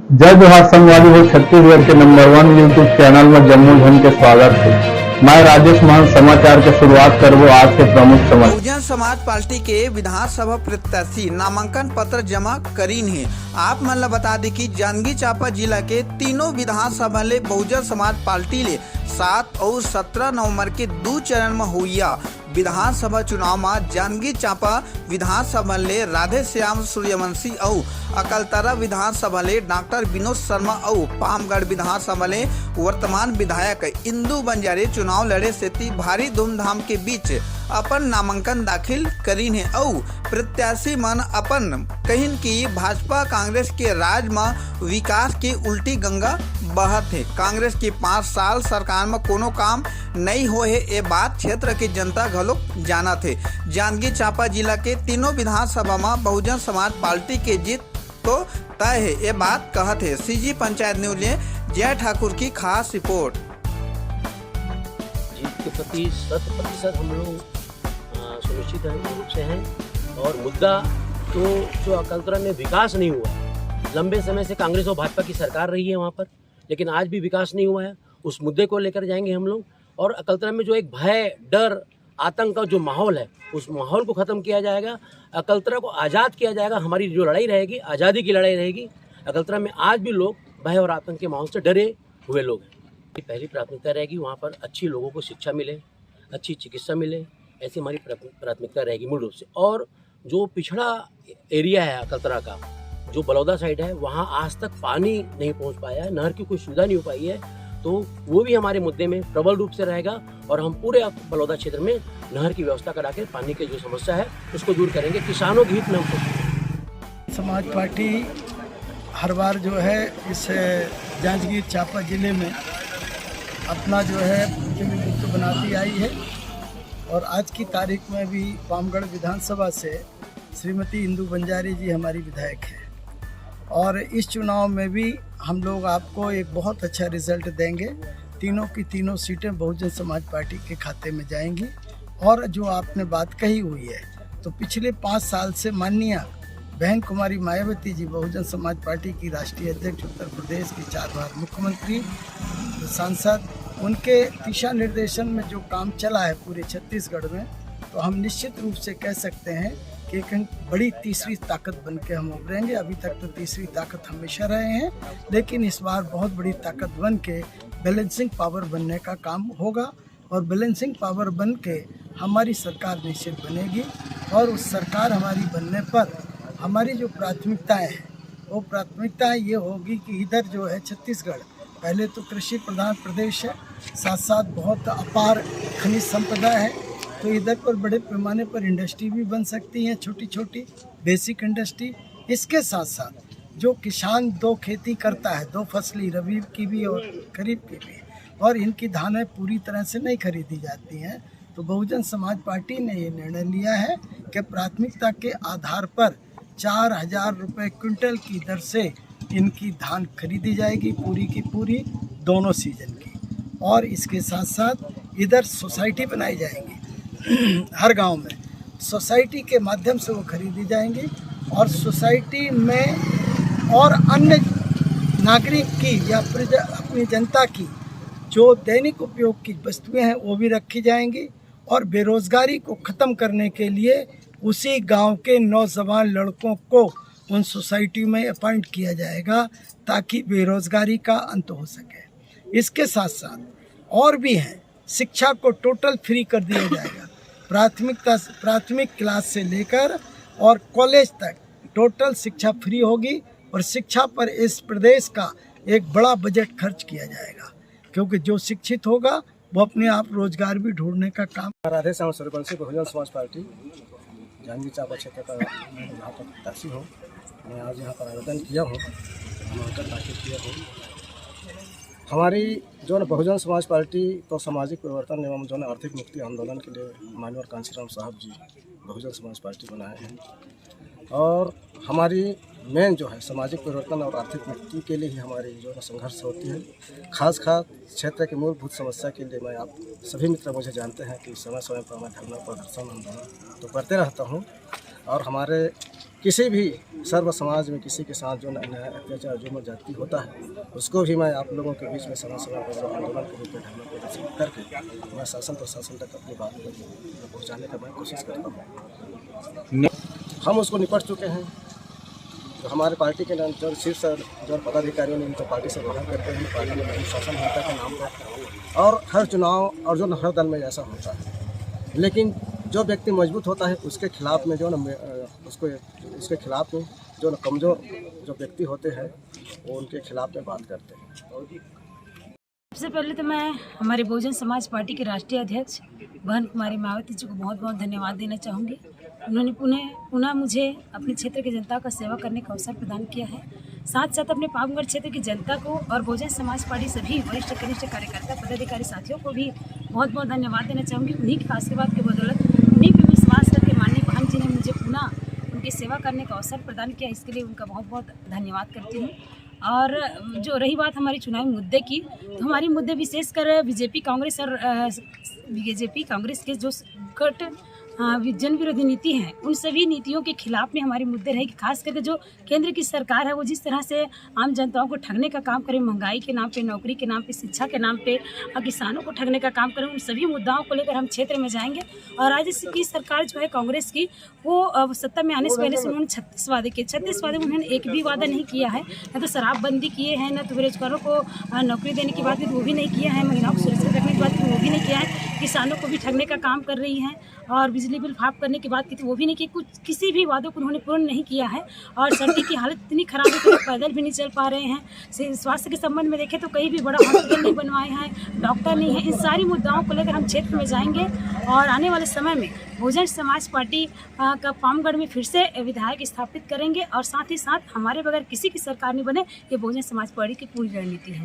जय जोहार संगवारी हो। छत्तीसगढ़ के नंबर 1 यूट्यूब चैनल में जम्मू झन के स्वागत है। मैं राजेश महन समाचार के शुरुआत करबो आज के प्रमुख समाचार। बहुजन समाज पार्टी के विधानसभा प्रत्याशी नामांकन पत्र जमा करीन है। आप मन ला बता दी कि जांजगीर चांपा जिला के तीनों विधानसभा ले बहुजन समाज पार्टी ले 7 और 17 नवंबर के 2 चरण में हुआ विधानसभा चुनाव में जांजगीर चांपा विधानसभा ले राधे श्याम सूर्यवंशी और अकलतरा विधानसभा ले डॉक्टर विनोद शर्मा और पामगढ़ विधानसभा ले वर्तमान विधायक इंदू बंजारे चुनाव लड़े से भारी धूमधाम के बीच अपन नामांकन दाखिल करीन है और प्रत्याशी मन अपन कहिन की भाजपा कांग्रेस के राज में विकास की उल्टी गंगा बहत है। कांग्रेस की 5 साल सरकार में कोनो काम नहीं हो है, ये बात क्षेत्र की जनता घलोक जाना थे। जांजगीर चांपा जिला के तीनों विधानसभा में बहुजन समाज पार्टी के जीत तो तय है, ये बात कहत है। सीजी पंचायत न्यूज ने जय ठाकुर की खास रिपोर्ट। जीत के प्रति 100% हम लोग सुनिश्चित रूप से हैं और मुद्दा तो जो अकलतरा में विकास नहीं हुआ, लंबे समय से कांग्रेस और भाजपा की सरकार रही है वहाँ पर, लेकिन आज भी विकास नहीं हुआ है। उस मुद्दे को लेकर जाएंगे हम लोग और अकलतरा में जो एक भय, डर, आतंक का जो माहौल है, उस माहौल को ख़त्म किया जाएगा। अकलतरा को आज़ाद किया जाएगा। हमारी जो लड़ाई रहेगी, आज़ादी की लड़ाई रहेगी। अकलतरा में आज भी लोग भय और आतंक के माहौल से डरे हुए लोग हैं। पहली प्राथमिकता रहेगी वहाँ पर अच्छी लोगों को शिक्षा मिले, अच्छी चिकित्सा मिले, ऐसी हमारी प्राथमिकता रहेगी मूल रूप से। और जो पिछड़ा एरिया है अकलतरा का, जो बलौदा साइड है, वहाँ आज तक पानी नहीं पहुँच पाया है, नहर की कोई सुविधा नहीं हो पाई है, तो वो भी हमारे मुद्दे में प्रबल रूप से रहेगा और हम पूरे बलौदा क्षेत्र में नहर की व्यवस्था करा के पानी की जो समस्या है उसको दूर करेंगे। किसानों के हित में हम समाज पार्टी हर बार जो है इस जांजगीर चांपा जिले में अपना जो है प्रतिनिधित्व बनाती आई है और आज की तारीख में भी पामगढ़ विधानसभा से श्रीमती इंदू बंजारे जी हमारी विधायक है और इस चुनाव में भी हम लोग आपको एक बहुत अच्छा रिजल्ट देंगे। तीनों की तीनों सीटें बहुजन समाज पार्टी के खाते में जाएंगी। और जो आपने बात कही हुई है, तो पिछले 5 साल से माननीय बहन कुमारी मायावती जी बहुजन समाज पार्टी की राष्ट्रीय अध्यक्ष, उत्तर प्रदेश की 4 बार मुख्यमंत्री, सांसद, उनके दिशा निर्देशन में जो काम चला है पूरे छत्तीसगढ़ में, तो हम निश्चित रूप से कह सकते हैं कि एक बड़ी तीसरी ताकत बन के हम उभरेंगे। अभी तक तो तीसरी ताकत हमेशा रहे हैं, लेकिन इस बार बहुत बड़ी ताकत बन के बैलेंसिंग पावर बनने का काम होगा और बैलेंसिंग पावर बन के हमारी सरकार निश्चित बनेगी। और उस सरकार हमारी बनने पर हमारी जो प्राथमिकताएं हैं, वो प्राथमिकताएं ये होगी कि इधर जो है छत्तीसगढ़ पहले तो कृषि प्रधान प्रदेश है, साथ साथ बहुत अपार खनिज संपदा है, तो इधर पर बड़े पैमाने पर इंडस्ट्री भी बन सकती हैं, छोटी छोटी बेसिक इंडस्ट्री। इसके साथ साथ जो किसान 2 खेती करता है, 2 फसली, रबी की भी और खरीफ की भी, और इनकी धानें पूरी तरह से नहीं खरीदी जाती हैं, तो बहुजन समाज पार्टी ने ये निर्णय लिया है कि प्राथमिकता के आधार पर 4,000 रुपये क्विंटल की दर से इनकी धान खरीदी जाएगी, पूरी की पूरी दोनों सीजन की। और इसके साथ साथ इधर सोसाइटी बनाई जाएंगी हर गांव में, सोसाइटी के माध्यम से वो खरीदी जाएंगी और सोसाइटी में और अन्य नागरिक की या अपनी जनता की जो दैनिक उपयोग की वस्तुएं हैं वो भी रखी जाएंगी। और बेरोज़गारी को ख़त्म करने के लिए उसी गांव के नौजवान लड़कों को उन सोसाइटी में अपॉइंट किया जाएगा ताकि बेरोज़गारी का अंत हो सके। इसके साथ साथ और भी हैं, शिक्षा को टोटल फ्री कर दिया जाएगा। प्राथमिक क्लास से लेकर और कॉलेज तक टोटल शिक्षा फ्री होगी और शिक्षा पर इस प्रदेश का एक बड़ा बजट खर्च किया जाएगा, क्योंकि जो शिक्षित होगा वो अपने आप रोजगार भी ढूंढने का काम। राधे श्याम सूर्यवंशी बहुजन समाज पार्टी जांजगीर चांपा क्षेत्र का यहाँ पर प्रत्याशी हूँ। मैं आज यहाँ पर आवेदन किया हूँ, नामांकन दाखिल किया हूँ। हमारी जो न बहुजन समाज पार्टी तो सामाजिक परिवर्तन एवं जो न आर्थिक मुक्ति आंदोलन के लिए माननीय कांशीराम साहब जी बहुजन समाज पार्टी बनाए हैं और हमारी मेन जो है सामाजिक परिवर्तन और आर्थिक मुक्ति के लिए ही हमारी जो है संघर्ष होती है। खास क्षेत्र की मूलभूत समस्या के लिए मैं आप सभी मित्र मुझे जानते हैं कि समय समय पर मैं धरना, प्रदर्शन, आंदोलन तो करते रहता हूँ और हमारे किसी भी सर्व समाज में किसी के साथ जो अन्याय अत्याचार जो जाति होता है उसको भी मैं आप लोगों के बीच में समय समय पर आंदोलन के रूप में धरना प्रदर्शन करके मैं शासन प्रशासन तक अपनी बात को पहुँचाने का मैं कोशिश करता हूँ। हम उसको निपट चुके हैं। तो हमारे पार्टी के जो शीर्ष जो पदाधिकारियों ने उनको पार्टी से बाहर करते हैं, पार्टी में शासनहीनता के नाम पर, और हर चुनाव और जो हर दल में ऐसा होता है। लेकिन जो व्यक्ति मजबूत होता है उसके खिलाफ में जो उसके खिलाफ में जो कमज़ोर जो व्यक्ति होते हैं वो उनके खिलाफ में बात करते हैं। सबसे पहले तो मैं हमारे बहुजन समाज पार्टी के राष्ट्रीय अध्यक्ष बहन कुमारी मायावती जी को बहुत बहुत धन्यवाद देना चाहूँगी। उन्होंने पुनः मुझे अपने क्षेत्र की जनता का सेवा करने का अवसर प्रदान किया है। साथ साथ अपने पावगढ़ क्षेत्र की जनता को और बहुजन समाज पार्टी सभी वरिष्ठ कनिष्ठ कार्यकर्ता पदाधिकारी साथियों को भी बहुत बहुत धन्यवाद देना चाहूँगी। उन्हीं के आशीर्वाद के बदौलत, उन्हीं पर विश्वास करके माननीय बहन जी ने मुझे पुनः उनकी सेवा करने का अवसर प्रदान किया। इसके लिए उनका बहुत बहुत धन्यवाद करती हूँ। और जो रही बात हमारी चुनावी मुद्दे की, तो हमारी मुद्दे विशेषकर बीजेपी कांग्रेस के जो गठ जन विरोधी नीति है उन सभी नीतियों के खिलाफ में हमारे मुद्दे रहेगी। खास करके जो केंद्र की सरकार है वो जिस तरह से आम जनताओं को ठगने का काम करे, महंगाई के नाम पे, नौकरी के नाम पे, शिक्षा के नाम पे और किसानों को ठगने का काम करे, उन सभी मुद्दाओं को लेकर हम क्षेत्र में जाएंगे। और राज्य की सरकार जो है कांग्रेस की, वो सत्ता में आने से पहले से उन्होंने 36 वादे किए। 36 वादे में उन्होंने एक भी वादा नहीं किया है। न तो शराबबंदी किए हैं, न तो बेरोजगारों को नौकरी देने की बात की वो भी नहीं किया है, महिलाओं को सुरक्षित रखने की बात की वो भी नहीं किया है, किसानों को भी ठगने का काम कर रही हैं, और बिजली बिल माफ करने की बात की थी वो भी नहीं की। कुछ किसी भी वादों को उन्होंने पूर्ण नहीं किया है। और सड़क की हालत इतनी खराब है कि लोग पैदल भी नहीं चल पा रहे हैं। स्वास्थ्य के संबंध में देखें तो कहीं भी बड़ा हॉस्पिटल नहीं बनवाए हैं, डॉक्टर नहीं है। इन सारी मुद्दाओं को लेकर हम क्षेत्र में जाएंगे और आने वाले समय में बहुजन समाज पार्टी का पामगढ़ में फिर से विधायक स्थापित करेंगे। और साथ ही साथ हमारे बगैर किसी की सरकार नहीं बने, ये बहुजन समाज पार्टी की पूरी रणनीति है।